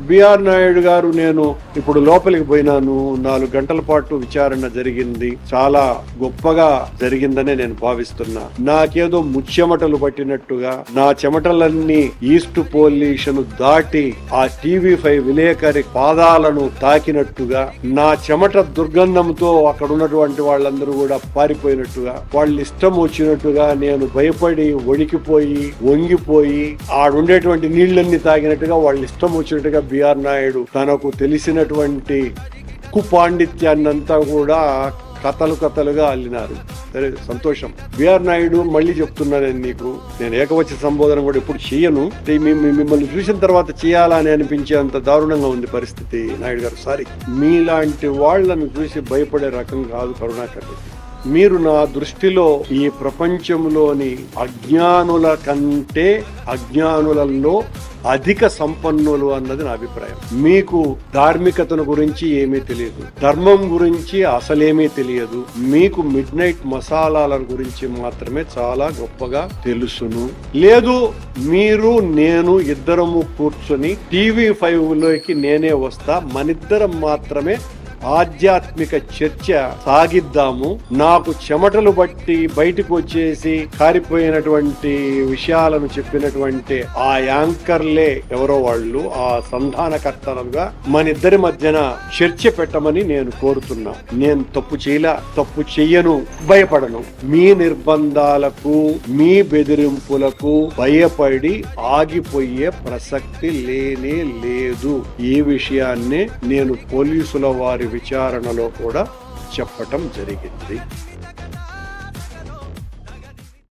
BR Naidu గారు, నేను ఇప్పుడు లోపలికి పోయినాను, 4 గంటల పాటు విచారణ జరిగింది, చాలా గొప్పగా జరిగిందనే నేను భావిస్తున్నా. నాకేదో ముచ్చెమటలు పట్టినట్టుగా, నా చెమటలన్నీ ఈస్ట్ పోలీసును దాటి ఆ TV5 విలేకరి పాదాలను తాకినట్టుగా, నా చెమట దుర్గంధంతో అక్కడ ఉన్నటువంటి వాళ్ళందరూ కూడా పారిపోయినట్టుగా, వాళ్ళు ఇష్టం వచ్చినట్టుగా, నేను భయపడి వణికిపోయి వంగిపోయి ఆడుండేటువంటి నీళ్లన్నీ తాగినట్టుగా, వాళ్ళు ఇష్టం వచ్చినట్టుగా బిఆర్ నాయుడు తనకు తెలిసినటువంటి కుపాండిత్యాన్నంతా కూడా కథలుగా అల్లినారు. సరే, సంతోషం. బిఆర్ నాయుడు, మళ్ళీ చెప్తున్నా నేను ఏకవచన సంబోధన కూడా ఎప్పుడు చేయను. మిమ్మల్ని చూసిన తర్వాత చేయాలని అనిపించేంత దారుణంగా ఉంది పరిస్థితి. నాయుడు గారు, సారీ. మీలాంటి వాళ్లను చూసి భయపడే రకం కాదు కరుణాకర్ రెడ్డి. మీరు నా దృష్టిలో ఈ ప్రపంచంలోని అజ్ఞానుల కంటే అజ్ఞానులలో అధిక సంపన్నులు అన్నది నా అభిప్రాయం. మీకు ధార్మికతను గురించి ఏమీ తెలియదు, ధర్మం గురించి అసలేమీ తెలియదు, మీకు మిడ్ నైట్ మసాలాల గురించి మాత్రమే చాలా గొప్పగా తెలుసును. లేదు, మీరు నేను ఇద్దరము కూర్చొని TV5లోకి నేనే వస్తా, మనిద్దరం మాత్రమే ఆధ్యాత్మిక చర్చ సాగిద్దాము. నాకు చెమటలు బట్టి బయటకు వచ్చేసి కారిపోయినటువంటి విషయాలను చెప్పినటువంటి ఆ యాంకర్లే ఎవరో వాళ్ళు, ఆ సంధానకర్తలుగా మనిద్దరి మధ్యన చర్చ పెట్టమని నేను కోరుతున్నా. నేను తప్పు చెయ్యను, భయపడను. మీ నిర్బంధాలకు, మీ బెదిరింపులకు భయపడి ఆగిపోయే ప్రసక్తి లేనే లేదు. ఈ విషయాన్నే నేను పోలీసుల వారి విచారణలో కూడా చెప్పటం జరిగింది.